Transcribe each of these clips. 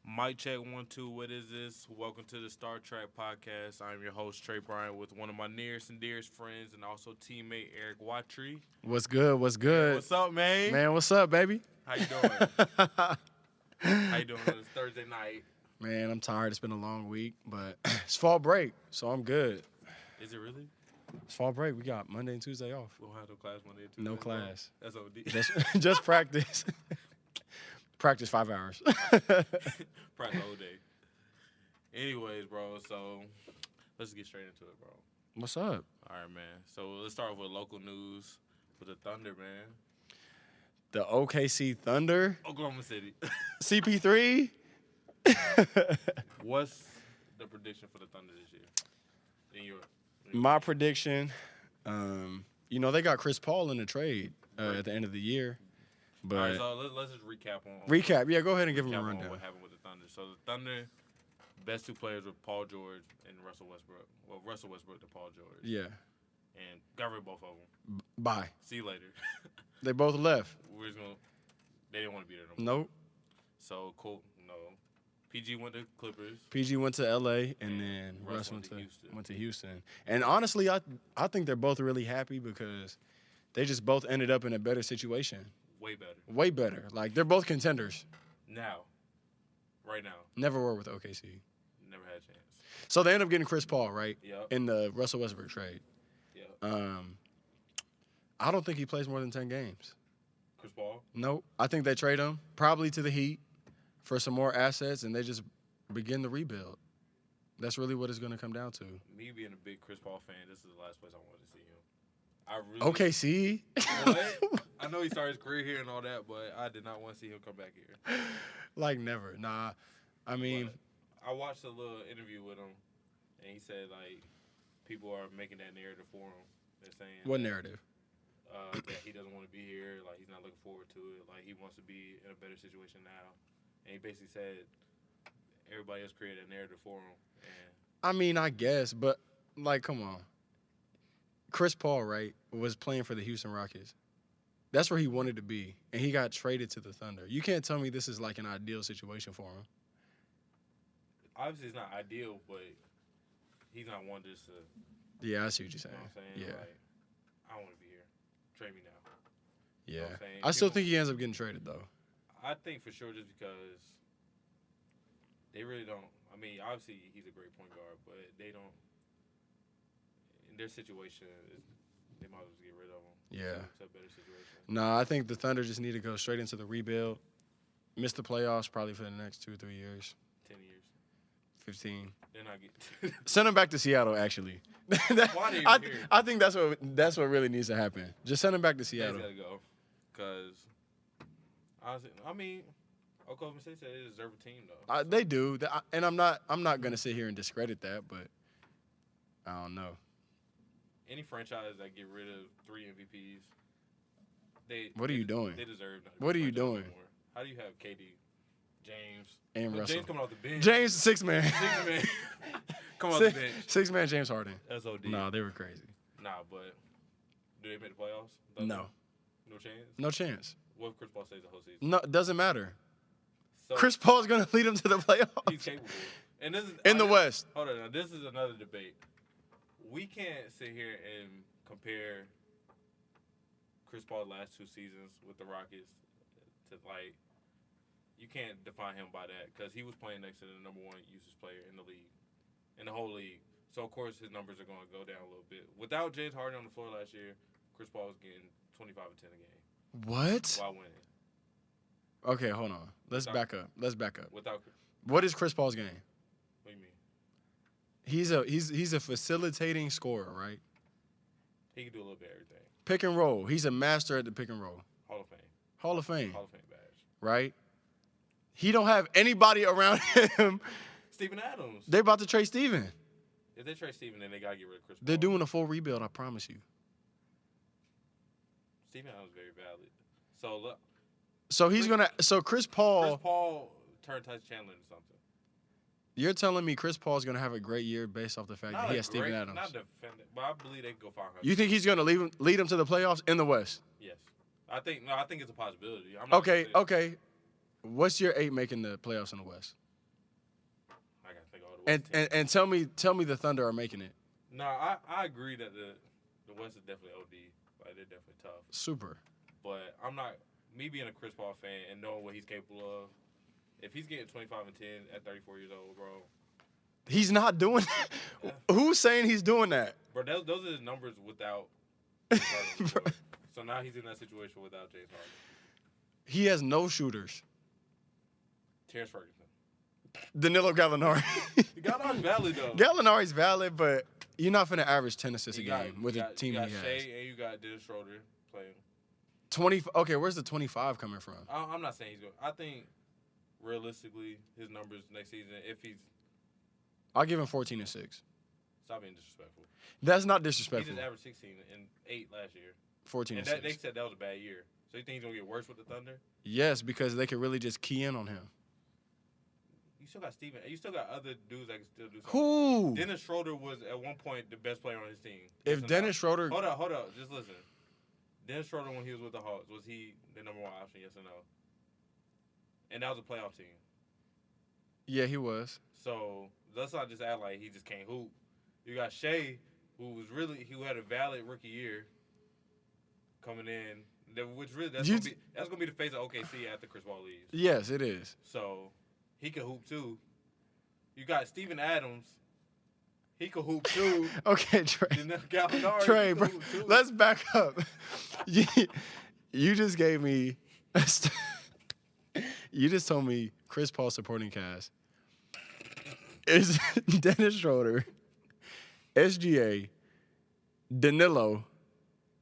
Mic check 1 2. What is this? Welcome to the Star Trek podcast. I'm your host Trae Bryant with one of my nearest and dearest friends and also teammate Eric Watry. What's good? What's good? What's up, man? Man, what's up, baby? How you doing? How you doing on this Thursday night? Man, I'm tired. It's been a long week, but it's fall break, so I'm good. Is it really? It's fall break. We got Monday and Tuesday off. We don't have no class Monday and Tuesday. No class. That's OD. Just practice. Practice 5 hours. Practice all day. Anyways, bro, so let's get straight into it, bro. What's up? All right, man. So let's start off with local news with the Thunder, man. The OKC Thunder. Oklahoma City. CP3. What's the prediction for the Thunder this year? My prediction, they got Chris Paul in the trade at the end of the year. But all right, so let's just recap on Yeah, go ahead and give him a rundown. On what happened with the Thunder. So the Thunder, best two players were Paul George and Russell Westbrook. Well, Russell Westbrook to Paul George. Yeah. And got rid of both of them. Bye. See you later. They both left. They didn't want to be there no more. Nope. So cool. No. PG went to Clippers. PG went to LA, and then Russ went to Houston. And honestly, I think they're both really happy because they just both ended up in a better situation. Way better. Like, they're both contenders. Right now. Never were with OKC. Never had a chance. So they end up getting Chris Paul, right? Yep. In the Russell Westbrook trade. Yep. I don't think he plays more than 10 games. Chris Paul? Nope. I think they trade him probably to the Heat for some more assets, and they just begin the rebuild. That's really what it's going to come down to. Me being a big Chris Paul fan, this is the last place I wanted to see him. OKC? What? I know he started his career here and all that, but I did not want to see him come back here. Like, never. Nah. I mean, but I watched a little interview with him, and he said, like, people are making that narrative for him. They're saying what narrative? That he doesn't want to be here, like, he's not looking forward to it, like, he wants to be in a better situation now. And he basically said everybody else created a narrative for him. And I mean, I guess, but, like, come on. Chris Paul, right, was playing for the Houston Rockets. That's where he wanted to be, and he got traded to the Thunder. You can't tell me this is like an ideal situation for him. Obviously, it's not ideal, but he's not one just to. Yeah, I see what you're saying. You know what I'm saying? Yeah. Like, I want to be here. Trade me now. Yeah. You know what I'm saying? I still think he ends up getting traded, though. I think for sure just because they really don't. I mean, obviously, he's a great point guard, but they don't. In their situation, they might as well just get rid of him. Yeah. To a better situation. No, I think the Thunder just need to go straight into the rebuild. Miss the playoffs probably for the next 2 or 3 years. 10 years. 15. Then I get. Send him back to Seattle, actually. I think that's what really needs to happen. Just send him back to Seattle. He's got to go. Because, honestly, I mean, Oklahoma City said they deserve a team, though. They do. And I'm not going to sit here and discredit that, but I don't know. Any franchise that get rid of 3 MVPs, what are you doing? They deserve that. What are you doing? Anymore. How do you have KD, James, and Russell? James coming off the bench. James, 6-man. 6-man. Come off the bench. 6-man James Harden. That's OD. Nah, they were crazy. Nah, but do they make the playoffs? No. No chance? No chance. What if Chris Paul stays the whole season? No, it doesn't matter. So, Chris Paul's going to lead them to the playoffs. He's capable. And this is in the West. Hold on. Now, this is another debate. We can't sit here and compare Chris Paul's last 2 seasons with the Rockets to, like, you can't define him by that because he was playing next to the number 1 usage player in the league, in the whole league. So, of course, his numbers are going to go down a little bit. Without James Harden on the floor last year, Chris Paul was getting 25 and 10 a game. What? While winning. Okay, hold on. Let's back up. Without What is Chris Paul's game? What do you mean? He's a facilitating scorer, right? He can do a little bit of everything. Pick and roll. He's a master at the pick and roll. Hall of Fame. Hall of Fame. Hall of Fame badge. Right? He don't have anybody around him. Steven Adams. They're about to trade Steven. If they trade Steven, then they got to get rid of Chris Paul. They're doing a full rebuild, I promise you. Steven Adams is very valid. So, look. So Chris Paul. Chris Paul turned Tyson Chandler into something. You're telling me Chris Paul's going to have a great year based off the fact that he has Steven Adams? Not defending, but I believe they can go 500. You think he's going to lead them to the playoffs in the West? Yes. I think it's a possibility. I'm not Okay. What's your 8 making the playoffs in the West? And tell me the Thunder are making it. No, I agree that the West is definitely OD. Like, they're definitely tough. Super. But I'm not, me being a Chris Paul fan and knowing what he's capable of, if he's getting 25 and 10 at 34 years old, bro. He's not doing that. Who's saying he's doing that? Bro, those are his numbers without James Harden. So now he's in that situation without James Harden. He has no shooters. Terrence Ferguson. Danilo Gallinari. Gallinari's valid, though. Gallinari's valid, but you're not finna average 10 assists a game with the team he has. You got Shea and you got Dennis Schroeder playing. 20. Okay, where's the 25 coming from? I'm not saying he's going. I think realistically, his numbers next season, if he's. I'll give him 14 and 6. Stop being disrespectful. That's not disrespectful. He just averaged 16 and 8 last year. 14 and 6. And they said that was a bad year. So you think he's going to get worse with the Thunder? Yes, because they could really just key in on him. You still got Steven. You still got other dudes that can still do something. Who? Dennis Schroeder was, at one point, the best player on his team. If Dennis Schroeder... Hold up. Just listen. Dennis Schroeder, when he was with the Hawks, was he the number one option, yes or no? And that was a playoff team. Yeah, he was. So let's not just act like he just can't hoop. You got Shea, who had a valid rookie year coming in. Which really that's gonna be the face of OKC after Chris Paul leaves. Yes, it is. So he can hoop too. You got Steven Adams. He can hoop too. Okay, Trae. Trae, bro, let's back up. You just gave me. You just told me Chris Paul supporting cast is Dennis Schroeder, SGA, Danilo,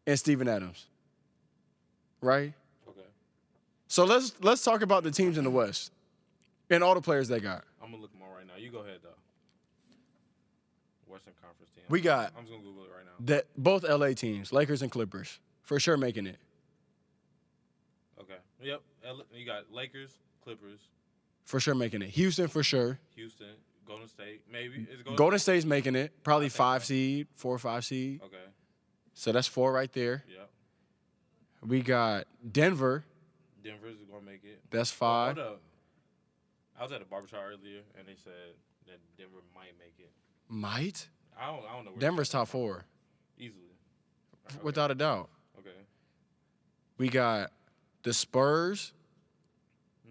and Steven Adams. Right? Okay. So let's talk about the teams in the West and all the players they got. I'm gonna look them all right now. You go ahead though. Western Conference team. I'm just gonna Google it right now. That both LA teams, Lakers and Clippers, for sure making it. Okay. Yep. You got Lakers, Clippers. For sure making it. Houston for sure. Houston, Golden State, maybe. Golden State's making it. Probably 5 seed, 4 or 5 seed. Okay. So that's 4 right there. Yep. We got Denver. Denver's gonna make it. That's 5. Hold up. I was at a barbershop earlier, and they said that Denver might make it. Might? I don't know. Denver's top 4. Easily. Okay. Without a doubt. Okay. We got the Spurs.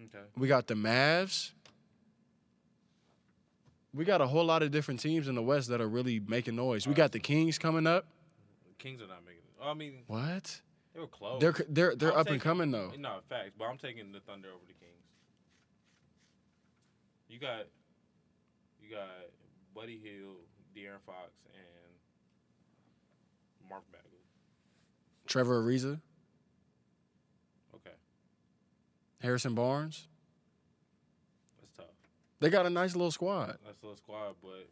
Okay. We got the Mavs. We got a whole lot of different teams in the West that are really making noise. We got the Kings coming up. The Kings are not making it. I mean, what? They were close. They're up and coming though. No, facts. But I'm taking the Thunder over the Kings. You got Buddy Hield, De'Aaron Fox, and Mark Bagley. Trevor Ariza. Okay. Harrison Barnes. That's tough. They got a nice little squad. Nice little squad, but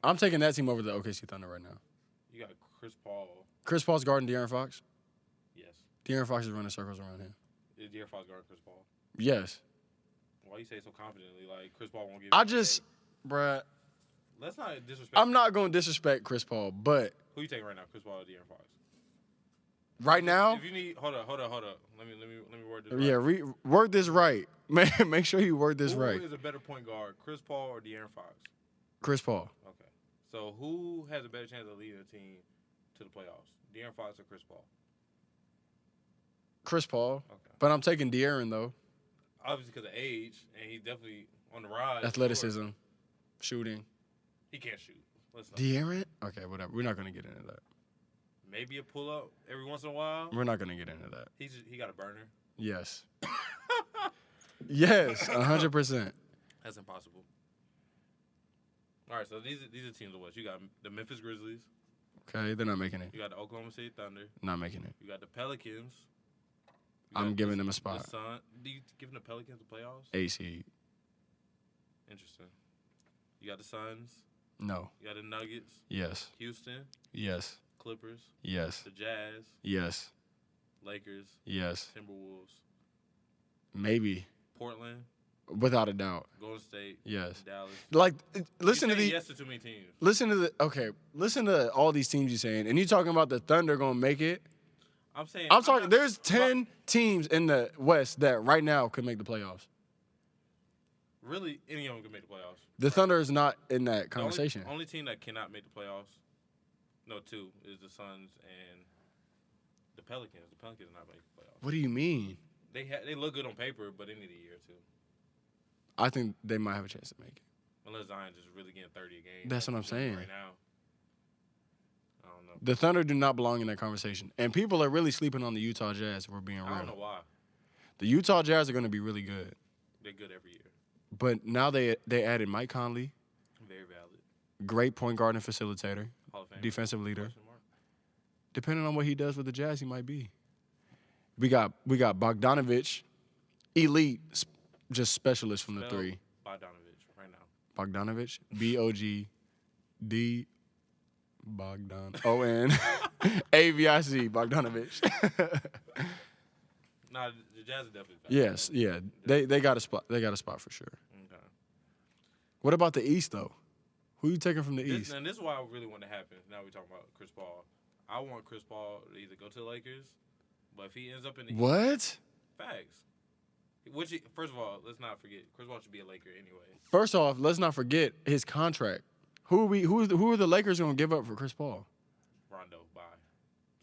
I'm taking that team over the OKC Thunder right now. You got Chris Paul. Chris Paul's guarding De'Aaron Fox? Yes. De'Aaron Fox is running circles around him. Is De'Aaron Fox guarding Chris Paul? Yes. Why you say it so confidently? Like, Chris Paul won't give bruh. Let's not disrespect. I'm not going to disrespect Chris Paul, but. Who you taking right now, Chris Paul or De'Aaron Fox? Right now? If you need, hold up. Let me word this right. Yeah, word this right. Make sure you word this right. Who is a better point guard, Chris Paul or De'Aaron Fox? Chris Paul. Okay. So who has a better chance of leading the team to the playoffs, De'Aaron Fox or Chris Paul? Chris Paul. Okay. But I'm taking De'Aaron though. Obviously because of age, and he's definitely on the rise. Athleticism, shooting. He can't shoot. De'Aaron? Okay, whatever. We're not going to get into that. Maybe a pull-up every once in a while. We're not going to get into that. He got a burner. Yes. Yes, 100%. That's impossible. All right, so these are teams of what? You got the Memphis Grizzlies. Okay, they're not making it. You got the Oklahoma City Thunder. Not making it. You got the Pelicans. I'm giving them a spot. The Sun. Do you giving the Pelicans the playoffs? 8 seed. Interesting. You got the Suns. No. You got the Nuggets. Yes. Houston. Yes. Clippers. Yes. The Jazz. Yes. Lakers. Yes. Timberwolves. Maybe. Portland. Without a doubt. Golden State. Yes. Dallas. Like, listen to the. Yes to too many teams. Listen to all these teams you're saying, and you talking about the Thunder gonna make it. I'm talking. There's 10 teams in the West that right now could make the playoffs. Really, any of them can make the playoffs. The Thunder is not in that conversation. The only team that cannot make the playoffs, no, two, is the Suns and the Pelicans. The Pelicans not make the playoffs. What do you mean? They look good on paper, but they need a year or two. I think they might have a chance to make it. Unless Zion just really getting 30 a game. That's what I'm saying. Right now. I don't know. The Thunder do not belong in that conversation. And people are really sleeping on the Utah Jazz, if we're being real. I don't know why. The Utah Jazz are going to be really good. They're good every year. But now they added Mike Conley. Very valid. Great point guard and facilitator. Hall of Fame. Defensive leader. Depending on what he does with the Jazz, he might be. We got Bogdanovich, elite, just specialist from the three. Bogdanovich right now. Bogdanovich, B-O-G-D, Bogdan, O-N-A-V-I-C, Bogdanovich. Nah, the Jazz are definitely valid. Yes, yeah, they got a spot. They got a spot for sure. Okay. What about the East though? Who you taking from the East? And this is why I really want to happen. Now we're talking about Chris Paul. I want Chris Paul to either go to the Lakers, but if he ends up in the What? facts. First of all, let's not forget, Chris Paul should be a Laker anyway. First off, let's not forget his contract. Who are the Lakers going to give up for Chris Paul? Rondo, bye.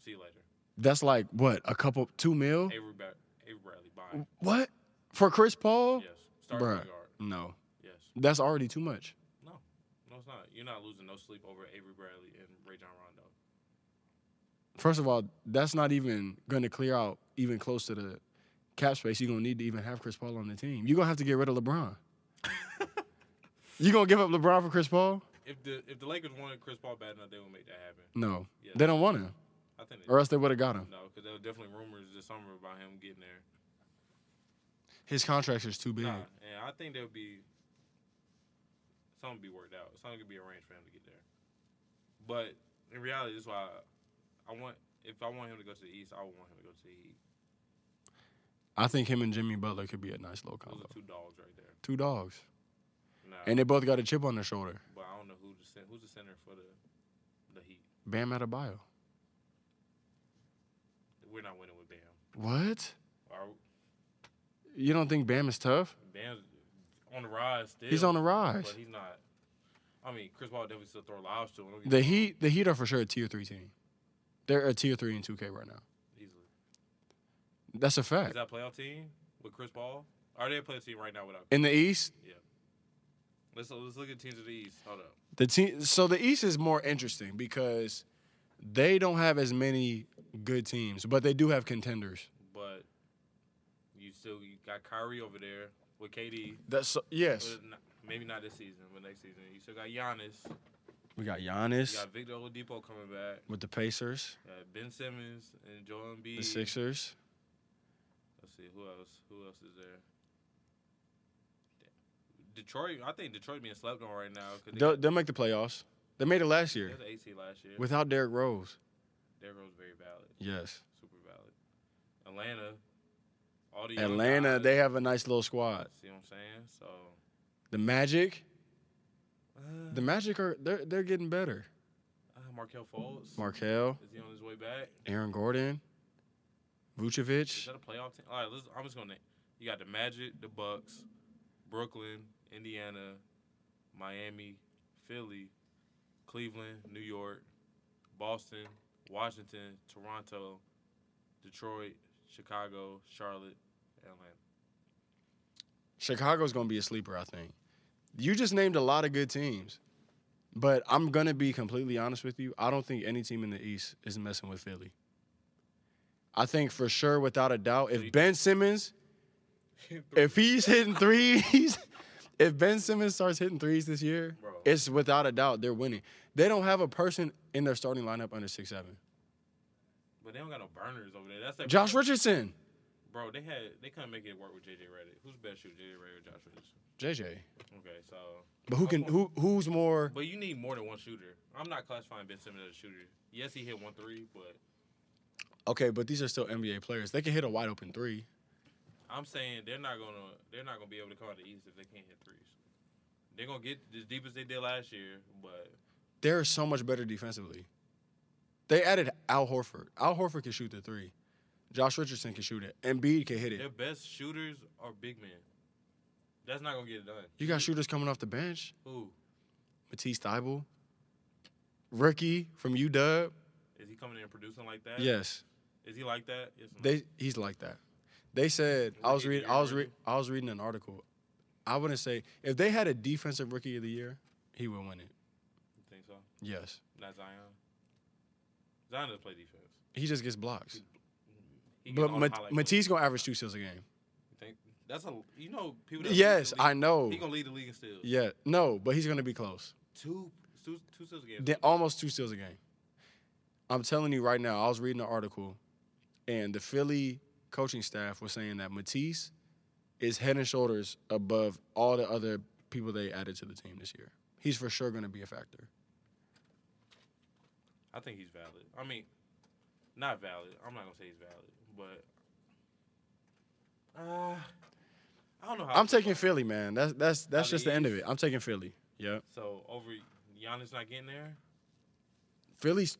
See you later. That's like what, a couple $2 million? Avery Bradley, bye. What for Chris Paul? Yes. Starting Bruh, point guard. no. Yes. That's already too much. No, it's not. You're not losing no sleep over Avery Bradley and Rajon Rondo. First of all, that's not even going to clear out even close to the cap space you're going to need to even have Chris Paul on the team. You're going to have to get rid of LeBron. You going to give up LeBron for Chris Paul? If the Lakers wanted Chris Paul bad enough, they would make that happen. No. Yes. They don't want him. I think Or else they would have got him. No, because there were definitely rumors this summer about him getting there. His contract is too big. Nah, and I think there would be something be worked out. Something could be arranged for him to get there. But in reality, this is why if I want him to go to the East, I would want him to go to the Heat. I think him and Jimmy Butler could be a nice little combo. Those are two dogs right there. Two dogs. Nah, And they both got a chip on their shoulder. but I don't know who's the center for the Heat. Bam Adebayo. We're not winning with Bam. What? Our You don't think Bam is tough? Bam's on the rise still. He's on the rise. But he's not. I mean, Chris Paul definitely still throw lobs to him. Don't get The me wrong. Heat are for sure a tier 3 team. They're a tier 3 in 2K right now. Easily. That's a Is fact. that a playoff team with Chris Paul? Are they a playoff team right now without? In the East, Yeah. Let's look at teams of the East. Hold up. the East is more interesting because they don't have as many good teams, but they do have contenders. But you got Kyrie over there with KD. Yes. Maybe not this season, but next season. You still got Giannis. We got You Giannis got Victor Oladipo coming back. with the Pacers, Ben Simmons and Joel Embiid. the Sixers. Let's see, who else? Who else is there? Detroit. I think Detroit being slept on right now. They'll make the playoffs. They made it last They year had the AC last year. without Derrick Rose. Derrick Rose very valid. Yes. Super valid. Atlanta. All the young Atlanta, guys. they have a nice little squad. See what I'm saying? So. The Magic are they're getting better. Markelle Fultz. Markelle, Is he on his way back? Aaron Gordon, Is Vucevic. that a playoff team? All right, I'm just gonna. You got the Magic, the Bucks, Brooklyn, Indiana, Miami, Philly, Cleveland, New York, Boston, Washington, Toronto, Detroit, Chicago, Charlotte, Atlanta. Chicago's going to be a sleeper, I think. You just named a lot of good teams. But I'm going to be completely honest with you. I don't think any team in the East is messing with Philly. I think for sure, without a doubt, if Ben Simmons, if he's hitting threes, if Ben Simmons starts hitting threes this year, Bro. it's without a doubt they're winning. They don't have a person in their starting lineup under 6'7". But they don't got no burners over there. That's their Josh problem. Richardson. Bro, they couldn't make it work with JJ Redick. Who's the best shooter, JJ Redick or Josh Richardson? JJ. Okay, so. But who's more? But you need more than one shooter. I'm not classifying Ben Simmons as a shooter. Yes, he hit 1 3, but Okay, but these are still NBA players. They can hit a wide open three. I'm saying they're not gonna be able to come out the East if they can't hit threes. They're gonna get as deep as they did last year, but They're so much better defensively. They added Al Horford. Al Horford can shoot the three. Josh Richardson can shoot it. Embiid can hit their it. best shooters are big men. That's not gonna get it done. You got shooters coming off the bench. Who? Matisse Thybulle, rookie from UW. Is he coming in and producing like that? Yes. Is he like that? Yes or no? He's like that. They said I was reading an article. I wouldn't say if they had a defensive rookie of the year, he would win it. You think so? Yes. Not Zion. Zion doesn't play defense. He just gets blocks. He But Matisse gonna average 2 steals a game. You think that's people. That Yes, I know. He gonna lead the league in steals. Yeah, no, but he's gonna be close. Two steals a game. Almost 2 steals a game. I'm telling you right now. I was reading an article, and the Philly coaching staff was saying that Matisse is head and shoulders above all the other people they added to the team this year. He's for sure going to be a factor. I think he's valid. I mean, not valid. I'm not gonna say he's valid, but I don't know how. I'm taking Philly, man. That's just the end of it. I'm taking Philly. Yeah. So over Giannis not getting there. Philly's.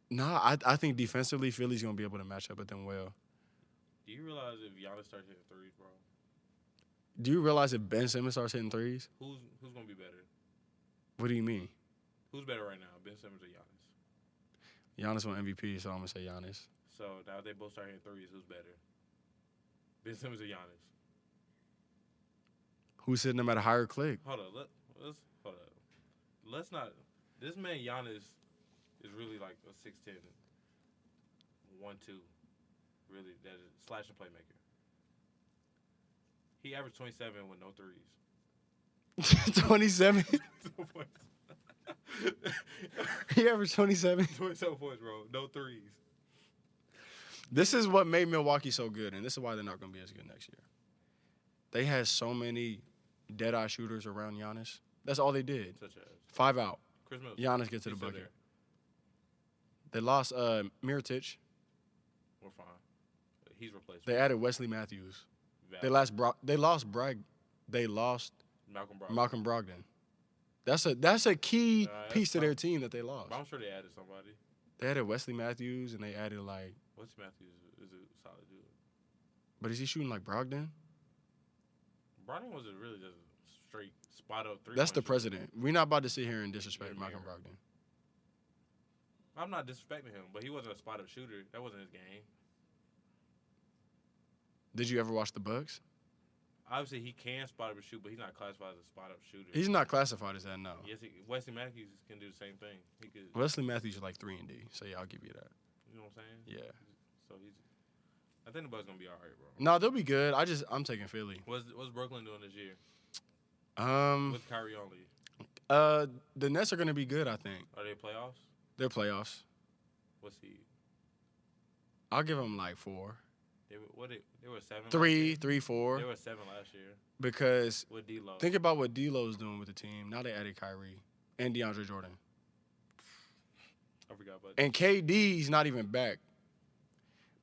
Nah, I think defensively Philly's gonna be able to match up with them well. Do you realize if Giannis starts hitting threes, bro? Do you realize if Ben Simmons starts hitting threes? Who's gonna be better? What do you mean? Who's better right now, Ben Simmons or Giannis? Giannis won MVP, so I'm gonna say Giannis. So now if they both start hitting threes, who's better? Ben Simmons or Giannis? Who's hitting them at a higher click? Hold up, let's hold up. Let's not. This man Giannis is really like a 6'10", 1-2, really that is slash and playmaker. He averaged 27 with no threes. 27. He averaged 27. 27 points, bro. No threes. This is what made Milwaukee so good, and this is why they're not going to be as good next year. They had so many dead-eye shooters around Giannis. That's all they did. Such as 5 out. Chris Mills. Giannis gets to the bucket. They lost Mirotic. We're fine. He's replaced. They added Wesley Matthews. Valid. They lost Malcolm Brogdon. That's a key piece to their team that they lost. But I'm sure they added somebody. They added Wesley Matthews, and they added like. Wesley Matthews is a solid dude. But is he shooting like Brogdon? Brogdon wasn't really just a straight spot up three. That's the president. We're not about to sit here and disrespect Malcolm Brogdon. I'm not disrespecting him, but he wasn't a spot up shooter. That wasn't his game. Did you ever watch the Bucks? Obviously, he can spot up and shoot, but he's not classified as a spot up shooter. He's not classified as that, no. Yes, Wesley Matthews can do the same thing. He could. Wesley Matthews is like 3 and D, so yeah, I'll give you that. You know what I'm saying? Yeah. So I think the Bucks gonna be all right, bro. No, they'll be good. I'm taking Philly. What's Brooklyn doing this year? With Kyrie only. The Nets are gonna be good, I think. Are they playoffs? They're playoffs. What's he? I'll give them like 4. They were 7. 3, 4. They were 7 last year. Because with D-Lo. Think about what D-Lo's doing with the team. Now they added Kyrie and DeAndre Jordan. I forgot about that. And KD's not even back.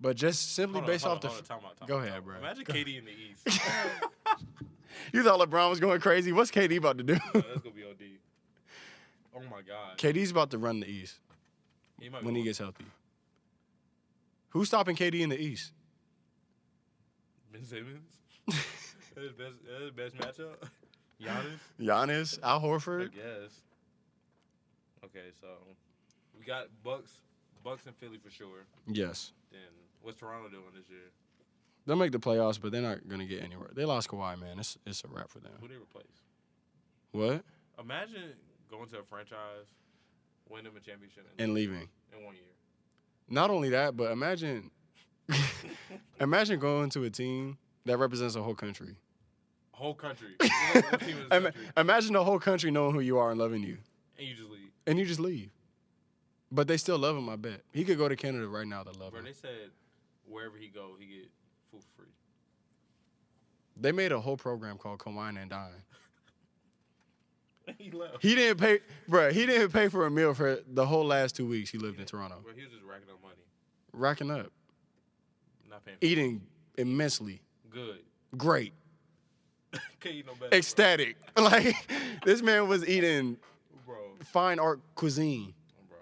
But just simply Time out. Go ahead, bro. Imagine KD in the East. You thought LeBron was going crazy? What's KD about to do? No, that's gonna be OD. Oh my God. KD's about to run the East when he gets healthy. Who's stopping KD in the East? Ben Simmons. That's his best matchup. Giannis, Al Horford. I guess. Okay, so we got Bucks and Philly for sure. Yes. Then what's Toronto doing this year? They'll make the playoffs, but they're not gonna get anywhere. They lost Kawhi, man. It's a wrap for them. Who they replace? What? Imagine going to a franchise, winning a championship, and leaving in 1 year. Not only that, but imagine going to a team that represents a whole country. Whole country. What team is country? Imagine the whole country knowing who you are and loving you. And you just leave. But they still love him, I bet. He could go to Canada right now to love him. They said wherever he go, he get food free. They made a whole program called Come Wine and Dine. He left. He didn't pay, bro. He didn't pay for a meal for the whole last 2 weeks he lived in Toronto. Bro, he was just racking up money. Racking up. Not paying. Eating immensely. Good. Great. Can't eat no better. Ecstatic. Like, this man was eating fine art cuisine. Bro.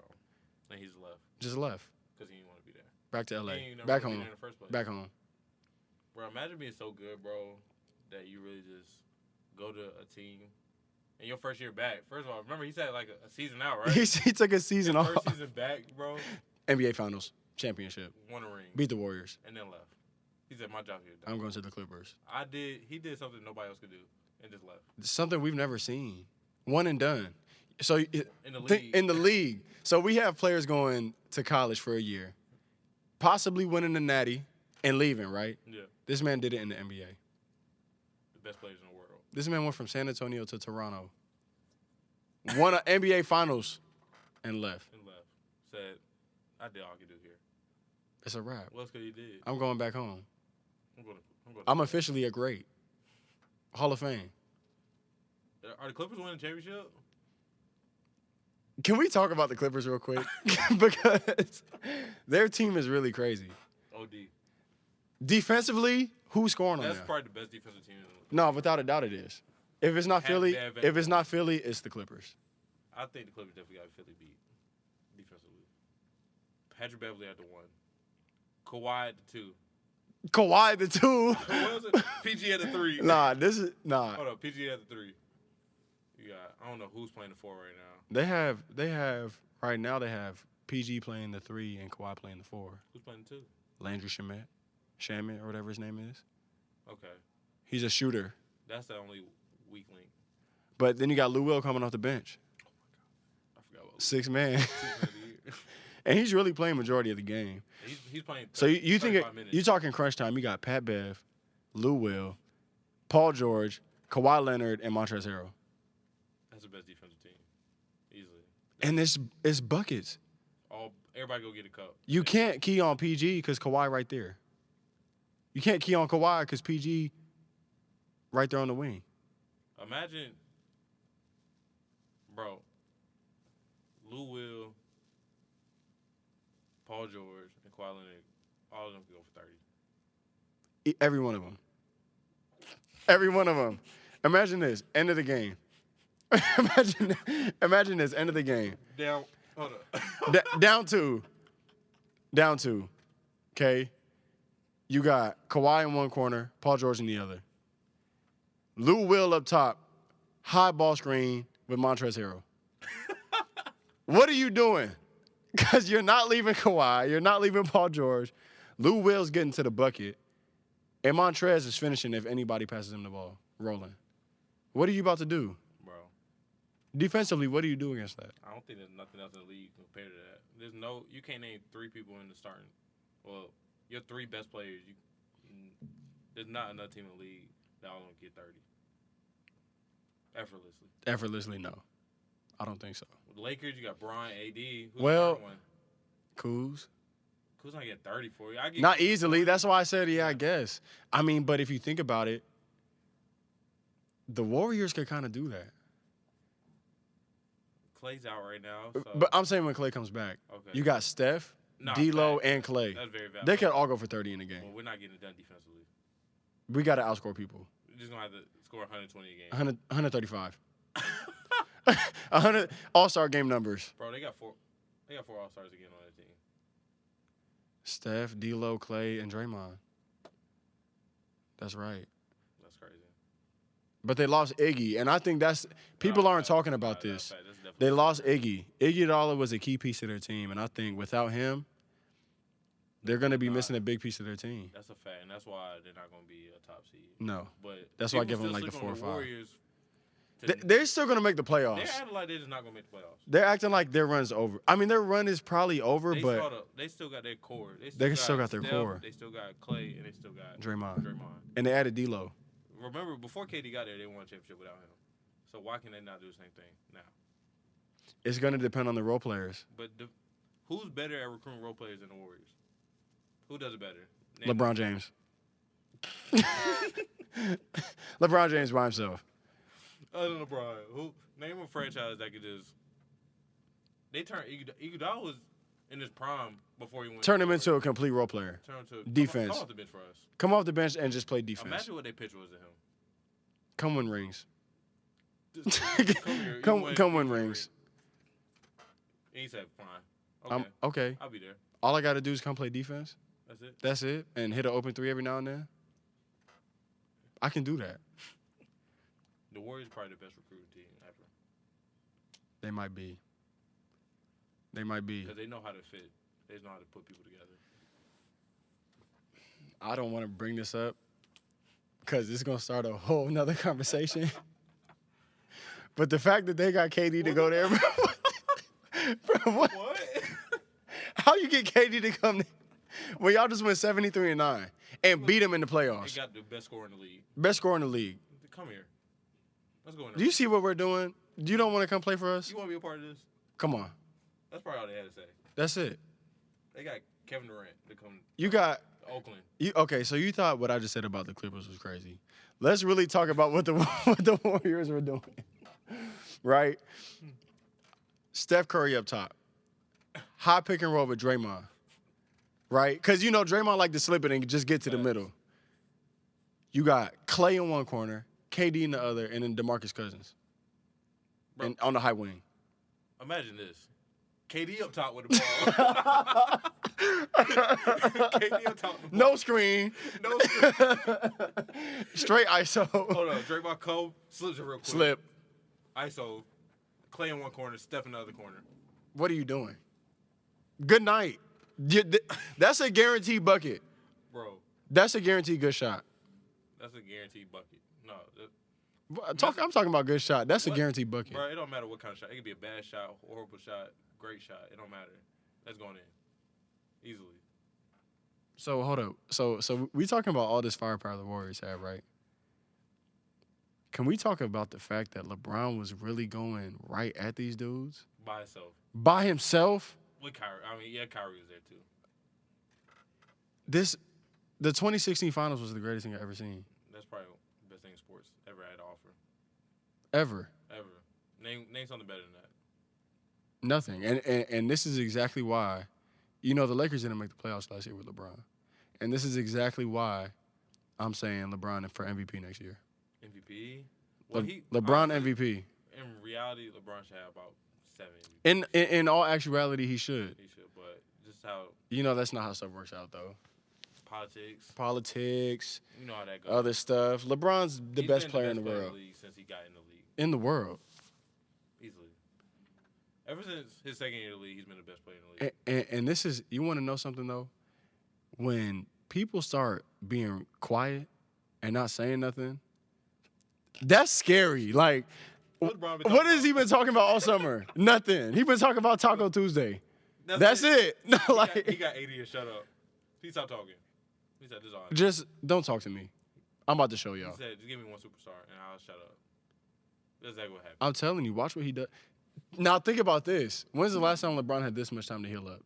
And he just left. Just left. Because he didn't want to be there. Back to LA. Back home. Back home. Bro, imagine being so good, bro, that you really just go to a team in your first year back. First of all, remember he said like a season out, right? He took a season His off. first season back, bro. NBA Finals championship. Won a ring. Beat the Warriors. And then left. He said, my job here. I'm going to the Clippers. He did something nobody else could do and just left. Something we've never seen. One and done. So In the league. So we have players going to college for a year, possibly winning the Natty and leaving, right? Yeah. This man did it in the NBA. The best players in the world. This man went from San Antonio to Toronto, won an NBA Finals, and left. Said, I did all I could do here. It's a wrap. What else could he did? I'm going back home. I'm officially a great. Hall of Fame. Are the Clippers winning the championship? Can we talk about the Clippers real quick? Because their team is really crazy. OD. Defensively, who's scoring on That's them? probably the best defensive team in the league. No, without a doubt it is. If it's not Philly, it's the Clippers. I think the Clippers definitely got Philly beat defensively. Patrick Beverly at the 1. Kawhi at the 2. Kawhi the 2. What was it? PG at the 3. Nah. Hold up, PG at the 3. You got, I don't know who's playing the 4 right now. They have right now they have PG playing the 3 and Kawhi playing the 4. Who's playing the 2? Landry Shamet or whatever his name is. Okay. He's a shooter. That's the only weak link. But then you got Lou Will coming off the bench. Oh my God. I forgot about Lou. 6 man. 6 man of the year. And he's really playing majority of the game. He's playing. So you think minutes. you talking crunch time? You got Pat Bev, Lou Will, Paul George, Kawhi Leonard, and Montrezl Harrell. That's the best defensive team, easily. And it's buckets. Everybody go get a cup. You can't key on PG because Kawhi right there. You can't key on Kawhi because PG right there on the wing. Imagine, bro, Lou Will, Paul George, and Kawhi Leonard, all of them can go for 30. Every one of them. Every one of them. Imagine this, end of the game. Imagine this, end of the game. Hold up. Down two. Okay? You got Kawhi in one corner, Paul George in the other. Lou Will up top, high ball screen with Montrezl Harrell. What are you doing? Because you're not leaving Kawhi. You're not leaving Paul George. Lou Will's getting to the bucket. And Montrez is finishing if anybody passes him the ball, rolling. What are you about to do? Bro. Defensively, what do you do against that? I don't think there's nothing else in the league compared to that. You can't name 3 people in the starting. Well, your 3 best players, there's not another team in the league that all don't get 30. Effortlessly, no. I don't think so. With the Lakers, you got Bryant, AD. Who's Well, the one? Kuz not get 30 for you. Not easily. That's why I said, yeah, I guess. I mean, but if you think about it, the Warriors could kind of do that. Clay's out right now. So. But I'm saying when Clay comes back, Okay. you got Steph, D'Lo, and Clay. That's very valid. They could all go for 30 in the game. Well, we're not getting it done defensively. We got to outscore people. We're just going to have to score 120 a game. 135. 100 All-Star game numbers. Bro, they got 4 All-Stars again on their team. Steph, D'Lo, Clay, and Draymond. That's right. That's crazy. But they lost Iggy, and I think people aren't talking about this. They lost Iggy. Iggy Adala was a key piece of their team, and I think without him, they're going to be missing a big piece of their team. That's a fact, and that's why they're not going to be a top seed. No. But that's why I give them like the 4 or 5. Warriors they're still going to make the playoffs. They're acting like they're just not going to make the playoffs. They're acting like their run's over. I mean, their run is probably over, but they still got their core. They still got their Steph, core. They still got Clay, and they still got Draymond. Draymond. And they added D'Lo. Remember, before KD got there, they won a championship without him. So why can they not do the same thing now? It's going to depend on the role players. But who's better at recruiting role players than the Warriors? Who does it better? LeBron James. LeBron James by himself. Other than LeBron, name a franchise that could just. They turned Iguodala was in his prime before he went. Turn him into a complete role player. Turn him to defense. Come off the bench for us. Come off the bench and just play defense. Imagine what their pitch was to him. Come win rings. Come win rings. And he said, fine. Okay. Okay. I'll be there. All I got to do is come play defense. That's it. And hit an open 3 every now and then. I can do that. The Warriors probably the best recruiting team ever. They might be. They might be. Because they know how to fit. They know how to put people together. I don't want to bring this up because it's going to start a whole nother conversation. But the fact that they got KD to go there, bro, what? How you get KD to come there? Well, y'all just went 73-9 and beat him in the playoffs. They got the best scorer in the league. Best scorer in the league. Come here. Let's go in there. Do you see what we're doing? You don't want to come play for us? You want to be a part of this? Come on. That's probably all they had to say. That's it. They got Kevin Durant to come. You got Oakland. Okay, so you thought what I just said about the Clippers was crazy. Let's really talk about what the Warriors were doing. Right? Steph Curry up top. High pick and roll with Draymond. Right? Because, you know, Draymond like to slip it and just get to the middle. You got Clay in one corner, KD in the other, and then DeMarcus Cousins. Bro, and on the high wing. Imagine this. KD up top with the ball. KD up top with the ball. No screen. No screen. Straight ISO. Hold on. Draymond Cole slips it real quick. Slip. ISO. Clay in one corner, Steph in the other corner. What are you doing? Good night. That's a guaranteed bucket. Bro. That's a guaranteed good shot. That's a guaranteed bucket. No. I'm talking about good shot. That's a guaranteed bucket. Bro, it don't matter what kind of shot. It could be a bad shot, horrible shot, great shot. It don't matter. That's going in. Easily. So, hold up. So we talking about all this firepower the Warriors have, right? Can we talk about the fact that LeBron was really going right at these dudes? By himself. By himself? With Kyrie. I mean, yeah, Kyrie was there too. The 2016 Finals was the greatest thing I've ever seen. That's probably the best thing sports ever had to offer. Ever. Name something better than that. Nothing. And this is exactly why, you know, the Lakers didn't make the playoffs last year with LeBron. And this is exactly why I'm saying LeBron for MVP next year. MVP? Well, LeBron MVP. In reality, LeBron should have about 7 MVPs. In all actuality, he should. He should, but just how... You know, that's not how stuff works out, though. Politics. You know how that goes. Other stuff. LeBron's the best player in the world. Since he got in the league. In the world. Easily. Ever since his second year in the league, he's been the best player in the league. And this is, you want to know something, though? When people start being quiet and not saying nothing, that's scary. Like, what has he been talking about all summer? Nothing. He been talking about Taco Tuesday. That's it. No, he got 80 and shut up. He stopped talking. He said, "This is all." Just don't talk to me. I'm about to show y'all. He said, "Just give me one superstar and I'll shut up." That's exactly what happened. I'm telling you, watch what he does. Now think about this. When's the last time LeBron had this much time to heal up?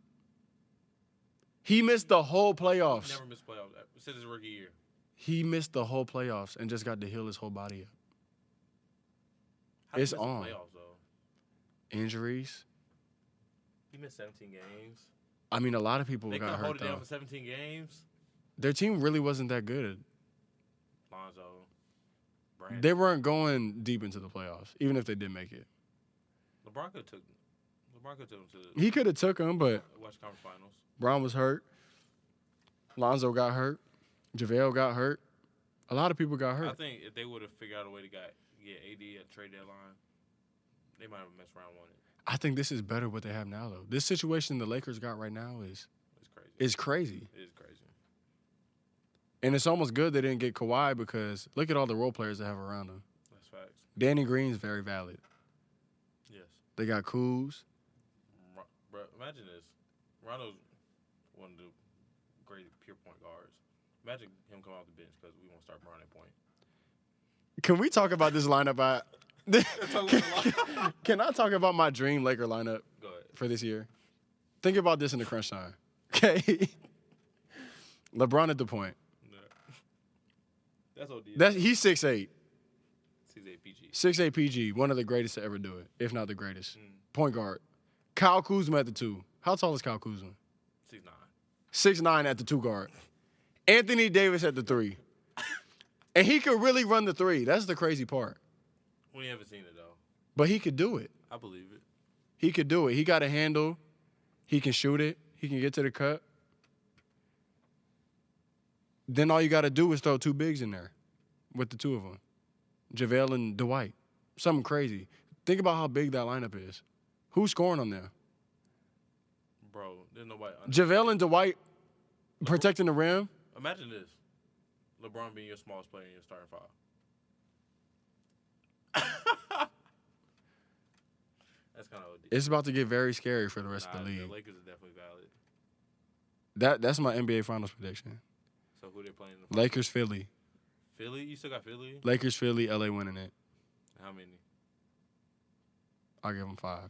He missed the whole playoffs. He never missed playoffs since his rookie year. He missed the whole playoffs and just got to heal his whole body up. How It's did he miss on. the playoffs, though? Injuries. He missed 17 games. I mean, a lot of people They got couldn't hurt, hold it though. down for 17 games. Their team really wasn't that good. Lonzo, Brandon. They weren't going deep into the playoffs, even if they did make it. LeBron could have took them to He could have took them, but the West Conference Finals. Brown was hurt. Lonzo got hurt. JaVale got hurt. A lot of people got hurt. I think if they would have figured out a way to get AD at trade deadline, they might have messed around and won it. I think this is better what they have now, though. This situation the Lakers got right now is crazy. It's crazy. It is crazy. And it's almost good they didn't get Kawhi because look at all the role players they have around them. That's facts. Danny Green's very valid. Yes. They got Kuz. Bro, imagine this. Rondo's one of the great pure point guards. Imagine him coming off the bench because we won't start Bron at point. Can we talk about this lineup? Can I talk about my dream Laker lineup Go ahead. for this year? Think about this in the crunch time. Okay. LeBron at the point. No. That's OD. He's 6'8". 6'8 PG. 6'8 PG, one of the greatest to ever do it, if not the greatest. Point guard. Kyle Kuzma at the 2. How tall is Kyle Kuzma? 6'9". 6'9" at the 2 guard. Anthony Davis at the 3. And he could really run the 3. That's the crazy part. We haven't seen it, though. But he could do it. I believe it. He could do it. He got a handle. He can shoot it. He can get to the cup. Then all you got to do is throw 2 bigs in there with the 2 of them. JaVale and Dwight. Something crazy. Think about how big that lineup is. Who's scoring on there? Bro, there's nobody. JaVale and Dwight protecting the rim. Imagine this. LeBron being your smallest player in your starting five. That's kind of OD. It's about to get very scary for the rest of the league. The Lakers are definitely valid. That's my NBA Finals prediction. So who they playing in the finals? Lakers, Philly. Philly? You still got Philly? Lakers, Philly, LA winning it. How many? I'll give them 5.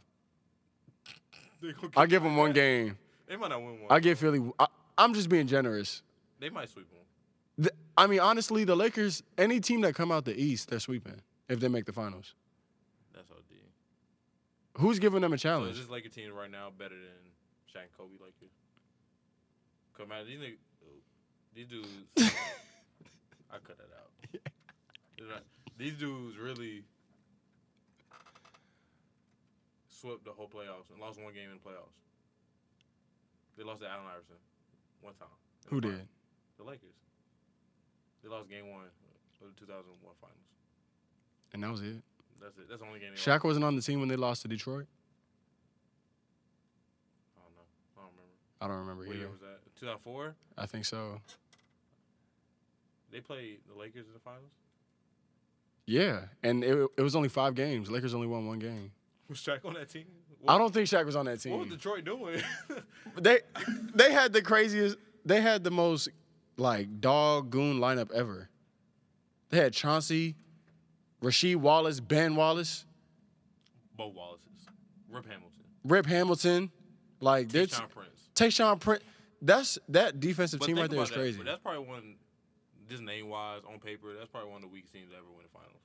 I'll give them one game. They might not win one. I give Philly. I'm just being generous. They might sweep them. I mean, honestly, the Lakers, any team that come out the East, they're sweeping if they make the finals. That's OD. Who's giving them a So challenge? is this Laker team right now better than Shaq and Kobe Lakers? Come on, these dudes. I cut that out. These dudes really swept the whole playoffs and lost one game in the playoffs. They lost to Allen Iverson one time. Who did? The Lakers. They lost game 1 of the 2001 finals. And that was it. That's it. That's the only game they lost. Shaq wasn't on the team when they lost to Detroit? I don't know. I don't remember. I don't remember What either. year was that? 2004? I think so. They played the Lakers in the finals? Yeah, and it was only 5 games. Lakers only won 1 game. Was Shaq on that team? I don't think Shaq was on that team. What was Detroit doing? They had the craziest. They had the most like dog goon lineup ever. They had Chauncey, Rasheed Wallace, Ben Wallace, Bo Wallace's, Rip Hamilton, like Tayshaun Prince. Tayshaun Prince. That defensive team right there is crazy. But that's probably one, just name wise on paper, that's probably one of the weakest teams to ever win the finals.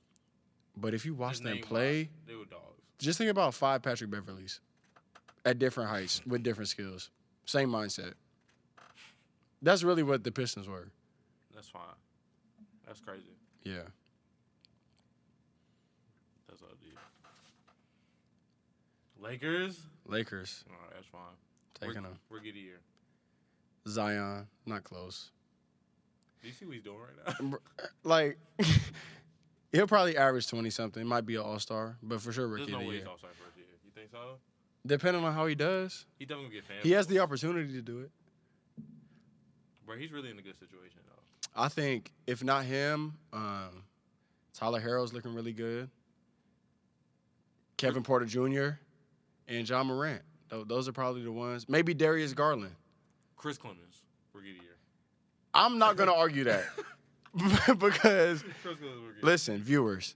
But if you watch Just them name-wise, play, they were dogs. just think about 5 Patrick Beverleys at different heights with different skills, same mindset. That's really what the Pistons were. That's fine. That's crazy. Yeah. That's all I do. Lakers. Lakers All right, that's fine. taking them. Rookie of the year. Zion, not close. Do you see what he's doing right now? Like, he'll probably average 20-something. Might be an all-star, but for sure There's rookie no of the way year. he's all-star first year. You think so? Depending on how he does, He definitely get fans. he has the opportunity to do it. Bro, he's really in a good situation, though. I think if not him, Tyler Harrell's looking really good. Kevin Porter Jr. and John Morant. Those are probably the ones. Maybe Darius Garland. Chris Clemens, rookie of the year. I'm not going to argue that because, Chris Clemens, rookie of the year. listen, viewers,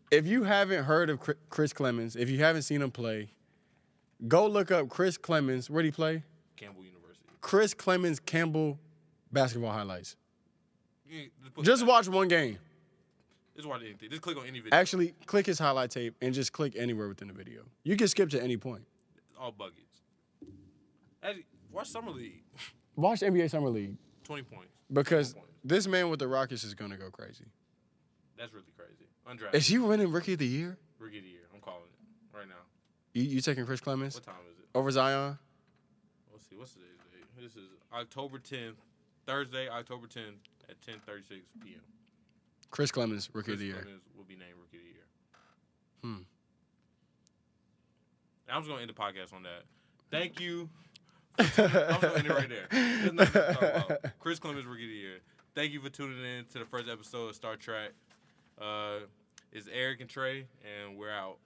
if you haven't heard of Chris Clemens, if you haven't seen him play, go look up Chris Clemens. Where'd he play? Campbell University. Chris Clemens Campbell basketball highlights. Yeah, Just watch one game. Just watch anything. Just click on any video. Actually, click his highlight tape and just click anywhere within the video. You can skip to any point. All buckets. Actually, watch Summer League. Watch NBA Summer League 20 points. because 20 points. this man with the Rockets is going to go crazy. That's really crazy. Undrafted. Is he winning Rookie of the Year? Rookie of the year. I'm calling it right now. You taking Chris Clemens What time is it? over Zion? Let's see. What's today's date? This is October 10th. Thursday, October 10th at 10:36 p.m. Chris Clemens, Rookie of the Chris Year. Clemens will be named Rookie of the Year. Hmm. I'm just going to end the podcast on that. Thank you. I'm just going to end it right there. There's nothing to talk about. Chris Clemens, Rookie of the Year. Thank you for tuning in to the first episode of Star Trek. It's Eric and Trae, and we're out.